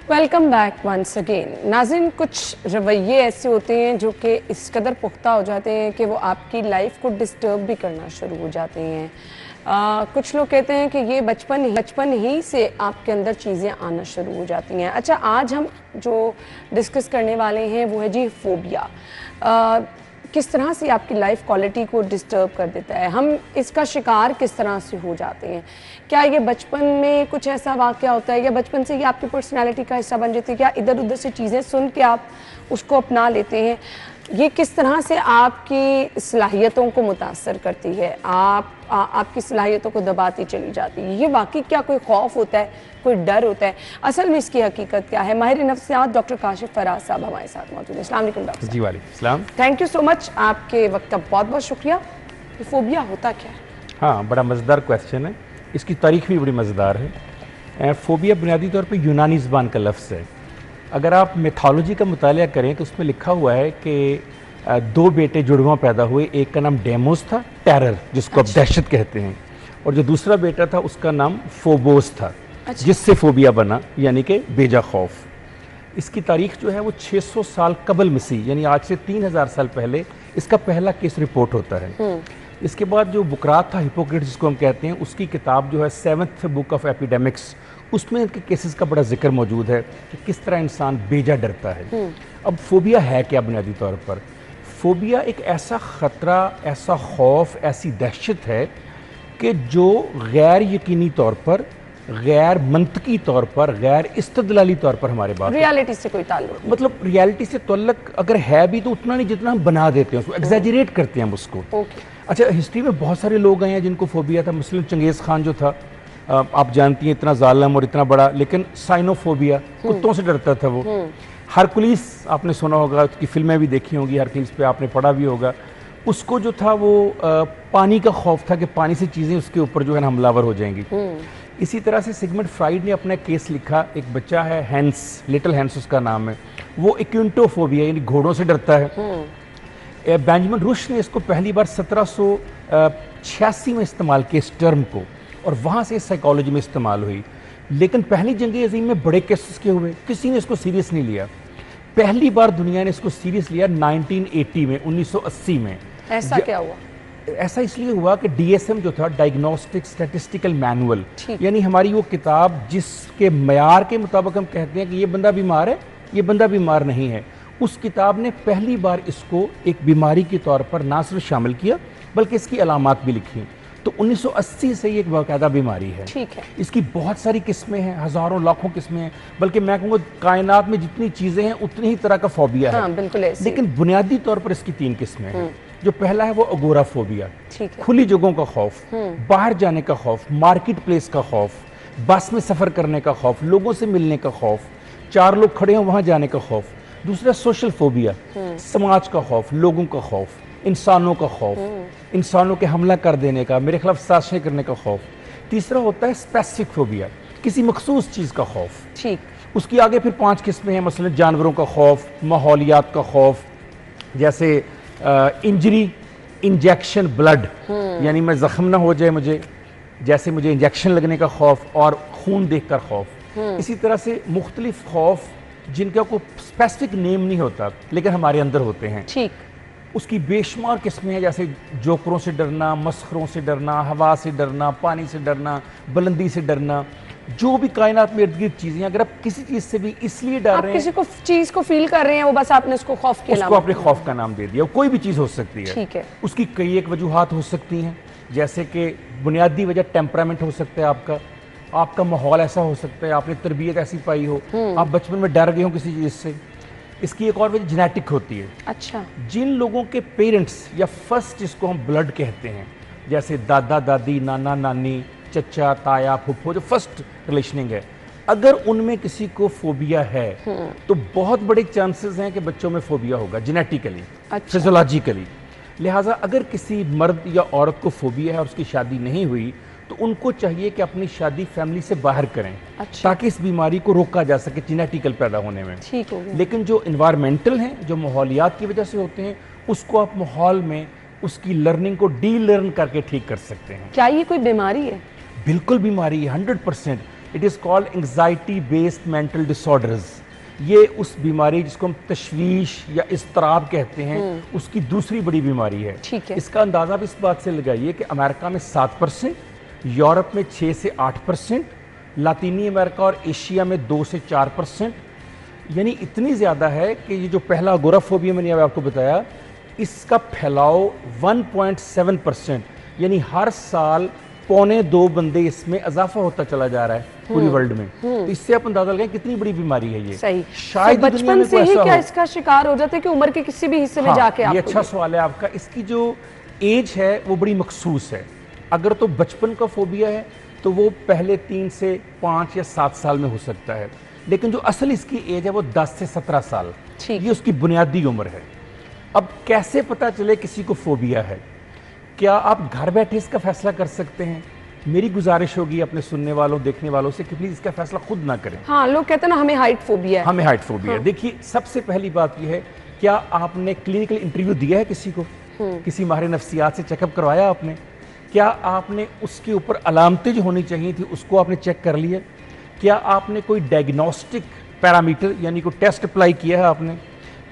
Welcome back once again. नाज़रीन, कुछ रवैये ऐसे होते हैं जो कि इस कदर पुख्ता हो जाते हैं कि वो आपकी लाइफ को डिस्टर्ब भी करना शुरू हो जाते हैं। कुछ लोग कहते हैं कि ये बचपन ही से आपके अंदर चीज़ें आना शुरू हो जाती हैं। अच्छा, आज हम जो डिस्कस करने वाले हैं वो है जी फोबिया। किस तरह से आपकी लाइफ क्वालिटी को डिस्टर्ब कर देता है, हम इसका शिकार किस तरह से हो जाते हैं। क्या ये बचपन में कुछ ऐसा वाक़या होता है या बचपन से ही आपकी पर्सनालिटी का हिस्सा बन जाती है? क्या इधर उधर से चीज़ें सुन के आप उसको अपना लेते हैं? ये किस तरह से आपकी सलाहियतों को मुतासर करती है, आपकी सलाहियतों को दबाती चली जाती है? ये वाकई क्या कोई खौफ होता है, कोई डर होता है? असल में इसकी हकीकत क्या है? माहिर नफ्सियात डॉक्टर काशिफ फराज साहब हमारे साथ मौजूद हैं। अस्सलाम वालेकुम डॉक्टर। जी वालेकुम सलाम। थैंक यू सो मच, आपके वक्त का बहुत बहुत शुक्रिया। ये फोबिया होता क्या है? हाँ, बड़ा मज़ेदार क्वेश्चन है। इसकी तारीख भी बड़ी मज़ेदार है। फोबिया बुनियादी तौर पे यूनानी ज़बान का लफ्ज़ है। अगर आप मिथोलॉजी का मुतालिया करें तो उसमें लिखा हुआ है कि दो बेटे जुड़वा पैदा हुए, एक का नाम डेमोस था, टेरर जिसको आप दहशत कहते हैं, और जो दूसरा बेटा था उसका नाम फोबोस था, जिससे फोबिया बना, यानी कि बेजा खौफ। इसकी तारीख जो है वो 600 साल कबल मसीह, यानी आज से 3000 साल पहले इसका पहला केस रिपोर्ट होता है। इसके बाद जो बुकरात था, हिपोक्रेट्स जिसको हम कहते हैं, उसकी किताब जो है 7th बुक ऑफ एपिडेमिक्स, उसमें इनके केसेस का बड़ा जिक्र मौजूद है कि किस तरह इंसान बेजा डरता है। अब फोबिया है क्या? बुनियादी तौर पर फोबिया एक ऐसा ख़तरा, ऐसा खौफ, ऐसी दहशत है कि जो गैर यकीनी तौर पर, गैर मंतकी तौर पर, गैर इस्तदलाली तौर पर हमारे बात, रियलिटी से कोई ताल्लुक, मतलब रियलिटी से ताल्लुक अगर है भी तो उतना नहीं जितना हम बना देते हैं उसको, एग्जैजरेट करते हैं हम उसको। अच्छा, हिस्ट्री में बहुत सारे लोग आए हैं जिनको फोबिया था। मुस्लिम चंगेज़ खान जो था, आप जानती हैं, इतना जालिम और इतना बड़ा, लेकिन साइनोफोबिया, कुत्तों से डरता था वो। हरकुलिस आपने सुना होगा, उसकी फिल्में भी देखी होंगी, हरकुलिस पे आपने पढ़ा भी होगा। उसको जो था वो पानी का खौफ था कि पानी से चीज़ें उसके ऊपर जो है ना हमलावर हो जाएंगी। इसी तरह से सिगमंड फ्राइड ने अपना केस लिखा। एक बच्चा है हैंस, लिटिल हैंस उसका नाम है, वो इक्विंटोफोबिया यानी घोड़ों से डरता है। बेंजामिन रुश ने इसको पहली बार 1786 में इस्तेमाल किया इस टर्म को, और वहाँ से साइकोलॉजी में इस्तेमाल हुई। लेकिन पहली जंग अज़ीम में बड़े केसेस के हुए, किसी ने इसको सीरियस नहीं लिया। पहली बार दुनिया ने इसको सीरियस लिया 1980 में, 1980 में। ऐसा क्या हुआ? ऐसा इसलिए हुआ कि DSM जो था, डायग्नोस्टिक स्टैटिस्टिकल मैनुअल, यानी हमारी वो किताब जिसके मयार के मुताबिक हम कहते हैं कि ये बंदा बीमार है, ये बंदा बीमार नहीं है, उस किताब ने पहली बार इसको एक बीमारी के तौर पर ना सिर्फ शामिल किया बल्कि इसकी अलामात भी लिखी। तो 1980 से ये एक बाकायदा बीमारी है। ठीक है। इसकी बहुत सारी किस्में हैं, हज़ारों लाखों किस्में हैं, बल्कि मैं कहूँगा कायनात में जितनी चीज़ें हैं उतनी ही तरह का फोबिया है। बिल्कुल ऐसे। लेकिन बुनियादी तौर पर इसकी 3 किस्में हैं। जो पहला है वो अगोराफोबिया, खुली जगहों का खौफ, बाहर जाने का खौफ, मार्केट प्लेस का खौफ, बस में सफ़र करने का खौफ, लोगों से मिलने का खौफ, 4 लोग खड़े हों वहाँ जाने का खौफ। दूसरा सोशल फोबिया, समाज का खौफ, लोगों का खौफ, इंसानों का खौफ, इंसानों के हमला कर देने का, मेरे खिलाफ साजिशें करने का खौफ। तीसरा होता है स्पेसिफिक फोबिया, किसी मखसूस चीज़ का खौफ। ठीक। उसकी आगे फिर 5 किस्में हैं, मसलन जानवरों का खौफ, माहौलियात का खौफ, जैसे इंजरी, इंजेक्शन, ब्लड, यानी मैं जख्म ना हो जाए मुझे, जैसे मुझे इंजेक्शन लगने का खौफ, और खून देखकर खौफ। इसी तरह से मुख्तलिफ खौफ जिनका कोई स्पेसिफिक नेम नहीं होता लेकिन हमारे अंदर होते हैं। ठीक। उसकी बेशुमार किस्में हैं, जैसे जोकरों से डरना, मस्खरों से डरना, हवा से डरना, पानी से डरना, बुलंदी से डरना, जो भी कायनात में इर्द गिर्द चीज़ें, अगर आप किसी चीज़ से भी इसलिए डर रहे हैं, किसी को चीज़ को फील कर रहे हैं, वो बस आपने उसको खौफ के उसको अपने खौफ का नाम दे दिया। कोई भी चीज़ हो सकती है। ठीक है। उसकी कई एक वजूहात हो सकती हैं, जैसे कि बुनियादी वजह टेम्परामेंट हो सकता है आपका माहौल ऐसा हो सकता है, आपने तरबियत ऐसी पाई हो, आप बचपन में डर गए हो किसी चीज़ से। इसकी एक और वजह जेनेटिक होती है। अच्छा। जिन लोगों के पेरेंट्स या फर्स्ट जिसको हम ब्लड कहते हैं, जैसे दादा दादी, नाना नानी, चचा ताया, फुफ्फो, जो फर्स्ट रिलेशनिंग है, अगर उनमें किसी को फोबिया है तो बहुत बड़े चांसेस हैं कि बच्चों में फोबिया होगा जेनेटिकली, फिजियोलॉजिकली। लिहाजा अगर किसी मर्द या औरत को फोबिया है और उसकी शादी नहीं हुई तो उनको चाहिए कि अपनी शादी फैमिली से बाहर करें। ताकि इस बीमारी को रोका जा सके जेनेटिकल पैदा होने में। ठीक हो गया। लेकिन जो इन्वायरमेंटल हैं, जो माहौलियात की वजह से होते हैं, उसको आप माहौल में उसकी लर्निंग को डी लर्न करके ठीक कर सकते हैं। क्या ये कोई बीमारी है? बिल्कुल बीमारी है, 100%। It is called anxiety based mental disorders. ये उस बीमारी जिसको हम तशवीश या इज़्तिराब कहते हैं उसकी दूसरी बड़ी बीमारी है। ठीक है। इसका अंदाज़ा भी इस बात से लगाइए कि अमेरिका में 7%, यूरोप में 6 से 8%, लातीनी अमेरिका और एशिया में 2 से 4%, यानी इतनी ज़्यादा है कि ये जो पहला अगोराफोबिया मैंने आपको बताया, इसका फैलाव 1.7%, यानी हर साल 1.25 बंदे इसमें इजाफा होता चला जा रहा है पूरी वर्ल्ड में। तो इससे आप अंदाजा लगाएं कितनी बड़ी बीमारी है ये। सही। शायद तो दुनिया बचपन में से कोई ही ऐसा क्या हो। इसका शिकार हो जाते हैं कि उम्र के किसी भी हिस्से में हाँ, जाके ये आपको अच्छा सवाल है आपका। इसकी जो एज है वो बड़ी मखसूस है। अगर तो बचपन का फोबिया है तो वो पहले 3 से 5 या 7 साल में हो सकता है, लेकिन जो असल इसकी एज है वो 10 से 17 साल, ठीक। ये उसकी बुनियादी उम्र है। अब कैसे पता चले किसी को फोबिया है? क्या आप घर बैठे इसका फैसला कर सकते हैं? मेरी गुजारिश होगी अपने सुनने वालों देखने वालों से कि प्लीज इसका फैसला खुद ना करें। हाँ, लोग कहते हैं ना हमें हाइट फोबिया है। हमें हाइट फोबिया है। देखिए, सबसे पहली बात यह है, क्या आपने क्लिनिकल इंटरव्यू दिया है किसी को? किसी माहिर नफ्सियात से चेकअप करवाया आपने? क्या आपने उसके ऊपर अलामतें जो होनी चाहिए थी उसको आपने चेक कर लिया? क्या आपने कोई डायग्नोस्टिक पैरामीटर यानी कोई टेस्ट अप्लाई किया है आपने?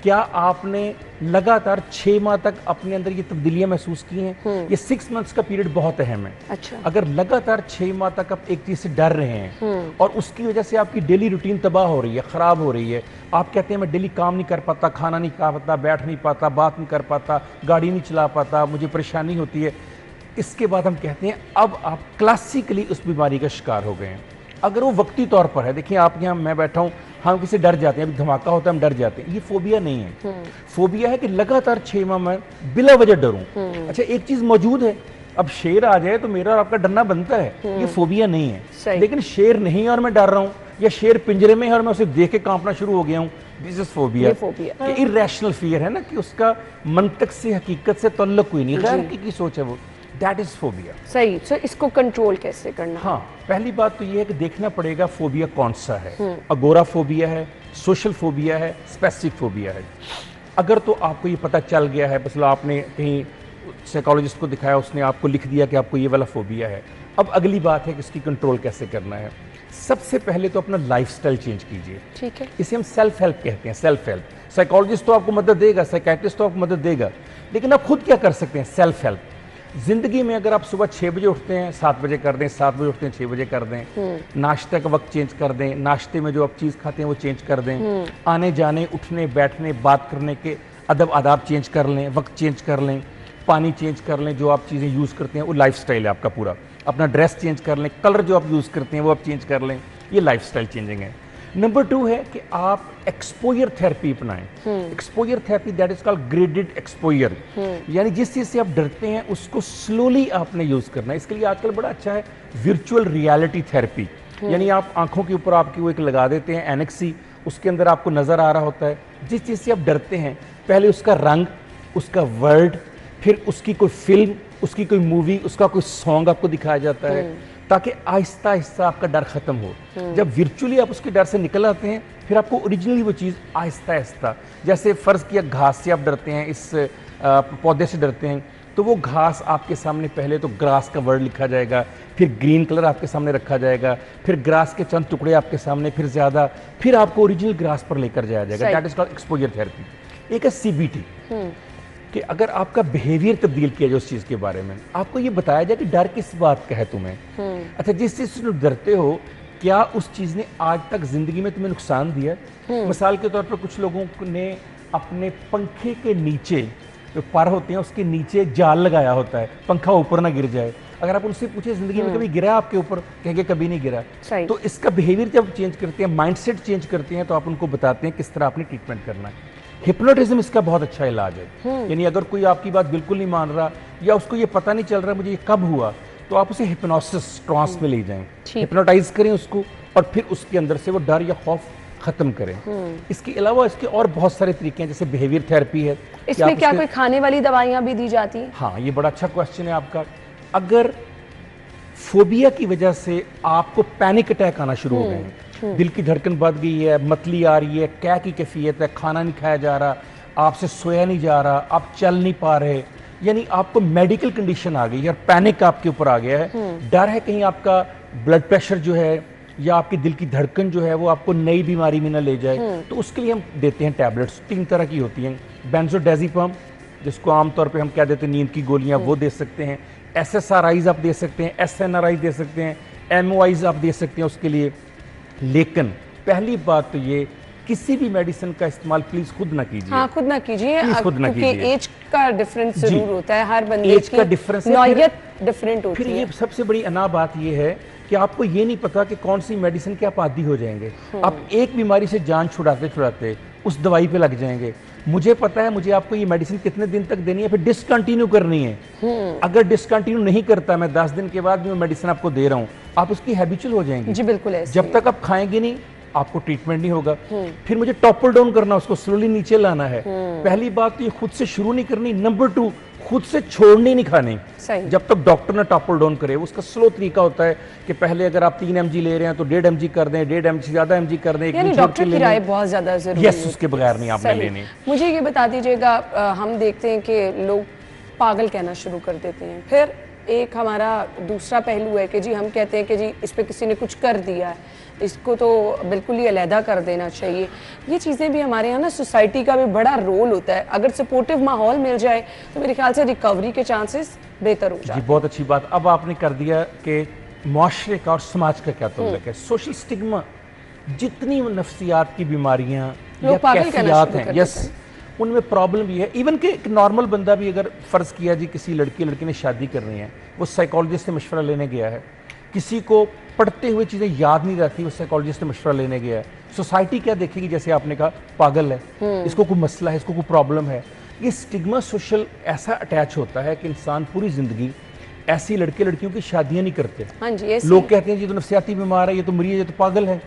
क्या आपने लगातार 6 माह तक अपने अंदर ये तब्दीलियां महसूस की हैं? ये 6 मंथ्स का पीरियड बहुत अहम है। अच्छा। अगर लगातार 6 माह तक आप एक चीज से डर रहे हैं और उसकी वजह से आपकी डेली रूटीन तबाह हो रही है, खराब हो रही है, आप कहते हैं मैं डेली काम नहीं कर पाता, खाना नहीं खा पाता, बैठ नहीं पाता, बात नहीं कर पाता, गाड़ी नहीं चला पाता, मुझे परेशानी होती है, इसके बाद हम कहते हैं अब आप क्लासिकली उस बीमारी का शिकार हो गए हैं। अगर वो वक्ती तौर पर है, देखिए आप यहाँ मैं बैठा हूँ, हम किसी डर जाते हैं, अभी धमाका होता है हम डर जाते हैं, ये फोबिया नहीं है। फोबिया है कि लगातार 6 माह में बिला वजह डरूं। अच्छा, एक चीज मौजूद है, अब शेर आ जाए तो मेरा और आपका डरना बनता है, ये फोबिया नहीं है। लेकिन शेर नहीं है और मैं डर रहा हूँ, या शेर पिंजरे में है और मैं उसे देख के कांपना शुरू हो गया हूँ, this is phobia. Irrational fear है ना, कि उसका मंतक से हकीकत से ताल्लुक कोई नहीं, गैर हकीकी सोच है वो, दैट इज फोबिया। सही। सो इसको कंट्रोल कैसे करना? हाँ, पहली बात तो ये है कि देखना पड़ेगा फोबिया कौन सा है। अगोरा फोबिया है, सोशल फोबिया है, स्पेसिफिक फोबिया है। अगर तो आपको ये पता चल गया है, मतलब आपने कहीं साइकोलॉजिस्ट को दिखाया, उसने आपको लिख दिया कि आपको ये वाला फोबिया है, अब अगली बात है कि इसकी कंट्रोल कैसे करना है। सबसे पहले तो अपना लाइफस्टाइल चेंज कीजिए। ठीक है। इसे हम सेल्फ हेल्प कहते हैं। सेल्फ हेल्प, साइकोलॉजिस्ट तो आपको मदद देगा, साइकेट्रिस्ट तो आपको मदद देगा, लेकिन आप खुद क्या कर सकते हैं? Self help. जिंदगी में अगर आप सुबह 6 बजे उठते हैं 7 बजे कर दें, 7 बजे उठते हैं 6 बजे कर दें, नाश्ते का वक्त चेंज कर दें, नाश्ते में जो आप चीज़ खाते हैं वो चेंज कर दें, आने जाने उठने बैठने बात करने के अदब आदाब चेंज कर लें, वक्त चेंज कर लें, पानी चेंज कर लें, जो आप चीज़ें यूज़ करते हैं वो लाइफस्टाइल है आपका पूरा। अपना ड्रेस चेंज कर लें, कलर जो आप यूज़ करते हैं वो आप चेंज कर लें, ये लाइफस्टाइल चेंजिंग है। नंबर 2 है कि आप एक्सपोजर थेरेपी अपनाएं। Exposure therapy that is called graded exposure, यानी जिस चीज से आप डरते हैं उसको स्लोली आपने यूज करना है। इसके लिए आजकल बड़ा अच्छा है वर्चुअल रियलिटी थेरेपी, यानी आप आंखों के ऊपर आपकी वो एक लगा देते हैं एनेक्सी, उसके अंदर आपको नजर आ रहा होता है जिस चीज से आप डरते हैं, पहले उसका रंग, उसका वर्ड, फिर उसकी कोई फिल्म, उसकी कोई मूवी, उसका कोई सॉन्ग आपको दिखाया जाता है, ताकि आहिस्ता आहिस्ता आपका डर खत्म हो। जब वर्चुअली आप उसके डर से निकल आते हैं, फिर आपको ओरिजिनली वो चीज़ आहिस्ता आहिस्ता, जैसे फ़र्ज़ किया घास से आप डरते हैं, इस पौधे से डरते हैं, तो वो घास आपके सामने पहले तो ग्रास का वर्ड लिखा जाएगा, फिर ग्रीन कलर आपके सामने रखा जाएगा, फिर ग्रास के चंद टुकड़े आपके सामने, फिर ज़्यादा, फिर आपको ओरिजिनल ग्रास पर लेकर जाया जाएगा। That is called exposure therapy. एक है CBT, कि अगर आपका बिहेवियर तब्दील किया जाए उस चीज़ के बारे में, आपको ये बताया जाए कि डर किस बात का है तुम्हें। अच्छा, जिस चीज़ से तुम डरते हो, क्या उस चीज़ ने आज तक ज़िंदगी में तुम्हें नुकसान दिया? मिसाल के तौर पर कुछ लोगों ने अपने पंखे के नीचे जो पर होते हैं उसके नीचे जाल लगाया होता है, पंखा ऊपर ना गिर जाए। अगर आप उनसे पूछे ज़िंदगी में कभी गिरा आपके ऊपर, कहेंगे कभी नहीं गिरा। तो इसका बिहेवियर जब चेंज करते हैं, माइंडसेट चेंज करते हैं, तो आप उनको बताते हैं किस तरह आपने ट्रीटमेंट करना है। हिप्नोटिज्म इसका बहुत अच्छा इलाज है। यानी अगर कोई आपकी बात बिल्कुल नहीं मान रहा या उसको ये पता नहीं चल रहा मुझे ये कब हुआ, तो आप उसे हिप्नोसिस ट्रांस में ले जाएं, हिप्नोटाइज करें उसको, और फिर उसके अंदर से वो डर या खौफ खत्म करें। इसके अलावा इसके और बहुत सारे तरीके हैं, जैसे बिहेवियर थेरेपी है। इसमें क्या कोई खाने वाली दवाइयां भी दी जाती हैं? हाँ, ये बड़ा अच्छा क्वेश्चन है आपका। अगर फोबिया की वजह से आपको पैनिक अटैक आना शुरू हो गए हैं, दिल की धड़कन बढ़ गई है, मतली आ रही है, क्या की कैफियत है, खाना नहीं खाया जा रहा, आपसे सोया नहीं जा रहा, आप चल नहीं पा रहे, यानी आपको मेडिकल कंडीशन आ गई है और पैनिक आपके ऊपर आ गया है, डर है कहीं आपका ब्लड प्रेशर जो है या आपके दिल की धड़कन जो है वो आपको नई बीमारी में ना ले जाए, तो उसके लिए हम देते हैं टैबलेट्स। 3 तरह की होती हैं। बेंजोडाज़ेपाम, जिसको आमतौर पे हम क्या देते हैं, नींद की गोलियां, वो दे सकते हैं। SSRIs आप दे सकते हैं, SNRIs दे सकते हैं, MOIs आप दे सकते हैं उसके लिए। लेकिन पहली बात तो ये, किसी भी मेडिसिन का इस्तेमाल प्लीज खुद ना कीजिए। हाँ, खुद ना कीजिए, खुद ना क्योंकि कीजिए। एज का डिफरेंस जरूर होता है, हर बंदे एज का डिफरेंस है, नौयत डिफरेंट होती फिर है। ये सबसे बड़ी अना बात ये है कि आपको ये नहीं पता कि कौन सी मेडिसिन के आप आदी हो जाएंगे। आप एक बीमारी से जान छुड़ाते छुड़ाते उस दवाई पे लग जाएंगे। मुझे पता है मुझे आपको ये मेडिसिन कितने दिन तक देनी है, फिर डिसकंटिन्यू करनी है। अगर डिसकंटिन्यू नहीं करता, मैं 10 दिन के बाद भी मैं मेडिसिन आपको दे रहा हूँ, आप उसकी हैबिचुअल हो जाएंगे। जी बिल्कुल ऐसे जब तक आप खाएंगे नहीं, आपको ट्रीटमेंट नहीं होगा। फिर मुझे टॉपर डाउन करना, उसको स्लोली नीचे लाना है। पहली बात तो ये खुद से शुरू नहीं करनी। नंबर 2, खुद से छोड़नी नहीं खानी। सही। जब तक डॉक्टर ना टॉपर डाउन करे। उसका स्लो तरीका होता है कि पहले अगर आप 3 mg ले रहे हैं तो 1.5 mg कर दें, 1.5 mg से ज्यादा mg कर दें, एक यानी दिन छोड़ डॉक्टर के की ले राय लें। बहुत ज्यादा जरूरी यस, है। उसके बगैर नहीं आपने सही। लेनी। मुझे ये बता दीजिएगा, हम देखते हैं कि लोग पागल कहना शुरू कर देते हैं। फिर एक हमारा दूसरा पहलू है कि जी हम कहते हैं कि जी इस पे किसी ने कुछ कर दिया है, इसको तो बिल्कुल ही अलहदा कर देना चाहिए। ये चीज़ें भी हमारे यहाँ ना सोसाइटी का भी बड़ा रोल होता है। अगर सपोर्टिव माहौल मिल जाए तो मेरे ख्याल से रिकवरी के चांसेस बेहतर हो जाते हैं। जी, बहुत अच्छी बात। अब आपने कर दिया कि मुआशरे का और समाज का क्या ताल्लुक है। सोशल स्टिग्मा, जितनी नफ्सियात की बीमारियां लोग या पागल कहना कैफियत शुरू हैं, कर यस, देते हैं। उनमें प्रॉब्लम भी है। इवन कि एक नॉर्मल बंदा भी, अगर फ़र्ज़ किया जी किसी लड़की ने शादी करनी है, वो साइकोलॉजिस्ट से मशवरा लेने गया है। किसी को पढ़ते हुए चीज़ें याद नहीं रहती, वो साइकोलॉजिस्ट से मशवरा लेने गया है। सोसाइटी क्या देखेगी, जैसे आपने कहा पागल है, इसको कोई मसला है, इसको कोई प्रॉब्लम है। ये स्टिग्मा सोशल ऐसा अटैच होता है कि इंसान पूरी ज़िंदगी ऐसी लड़कियों की शादियां नहीं करते। हाँ जी, ऐसे लोग कहते हैं ये तो नफ्सियाती बीमार है, ये तो मरीज है, ये तो पागल है।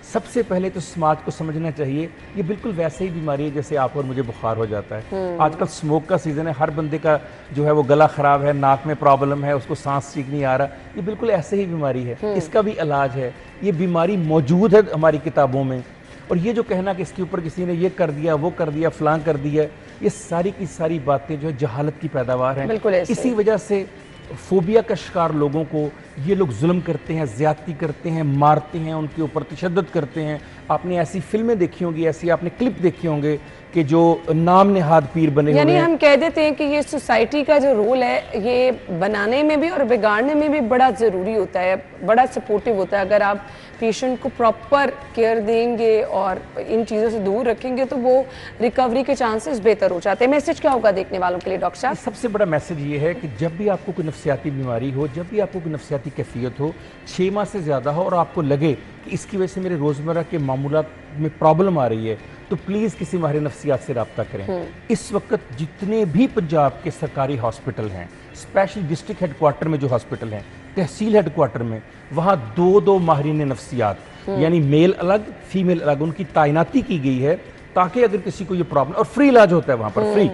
सबसे पहले तो समाज को समझना चाहिए ये बिल्कुल वैसे ही बीमारी है जैसे आप और मुझे बुखार हो जाता है। आजकल स्मोक का सीजन है, हर बंदे का जो है वो गला खराब है, नाक में प्रॉब्लम है, उसको सांस ठीक नहीं आ रहा। ये बिल्कुल ऐसे ही बीमारी है, इसका भी इलाज है। ये बीमारी मौजूद है हमारी किताबों में। और ये जो कहना कि इसके ऊपर किसी ने ये कर दिया, वो कर दिया, फलां कर दिया, ये सारी की सारी बातें जो है जहालत की पैदावार हैं। बिल्कुल ऐसे। इसी वजह से फोबिया का शिकार लोगों को ये लोग जुल्म करते हैं, ज्यादती करते हैं, मारते हैं, उनके ऊपर तशद्दुद करते हैं। आपने ऐसी फिल्में देखी होंगी, ऐसी आपने क्लिप देखी होंगे कि जो नाम नेहाद पीर बने हुए यानी हैं। हम कह देते हैं कि ये सोसाइटी का जो रोल है, ये बनाने में भी और बिगाड़ने में भी बड़ा ज़रूरी होता है, बड़ा सपोर्टिव होता है। अगर आप पेशेंट को प्रॉपर केयर देंगे और इन चीज़ों से दूर रखेंगे तो वो रिकवरी के चांसेस बेहतर हो जाते हैं। मैसेज क्या होगा देखने वालों के लिए डॉक्टर साहब? सबसे बड़ा मैसेज ये है कि जब भी आपको कोई नफ्सियाती बीमारी हो, जब भी आपको कोई नफ्सियाती कैफियत हो, 6 माह से ज़्यादा हो, और आपको लगे कि इसकी वजह से मेरे रोज़मर्रा के मामूलात में प्रॉब्लम आ रही है, तो प्लीज़ किसी माहिर नफ्सियात से रब्ता करें। इस वक्त जितने भी पंजाब के सरकारी हॉस्पिटल हैं, स्पेशल डिस्ट्रिक्ट हेडक्वार्टर में जो हॉस्पिटल हैं, तहसील हेडक्वार्टर में, वहाँ 2-2 माहिरीन नफ्सियात, यानी मेल अलग फीमेल अलग, उनकी तैनाती की गई है ताकि अगर किसी को ये प्रॉब्लम, और फ्री इलाज होता है वहाँ पर, फ्री।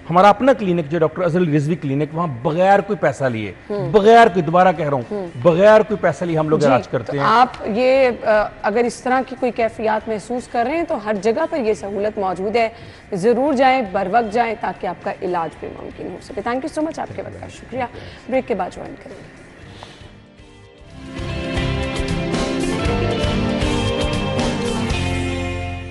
हमारा अपना क्लिनिक जो डॉक्टर अजल रिजवी क्लिनिक, वहाँ बगैर कोई पैसा लिए, बगैर कोई, दोबारा कह रहा हूँ, बगैर कोई पैसा लिए हम लोग इलाज करते तो हैं। आप ये अगर इस तरह की कोई कैफियत महसूस कर रहे हैं तो हर जगह पर ये सहूलत मौजूद है। ज़रूर जाएं, बर वक्त जाएं ताकि आपका इलाज भी मुमकिन हो सके। थैंक यू सो मच, आपके वक्त का शुक्रिया। ब्रेक के बाद ज्वाइन करेंगे।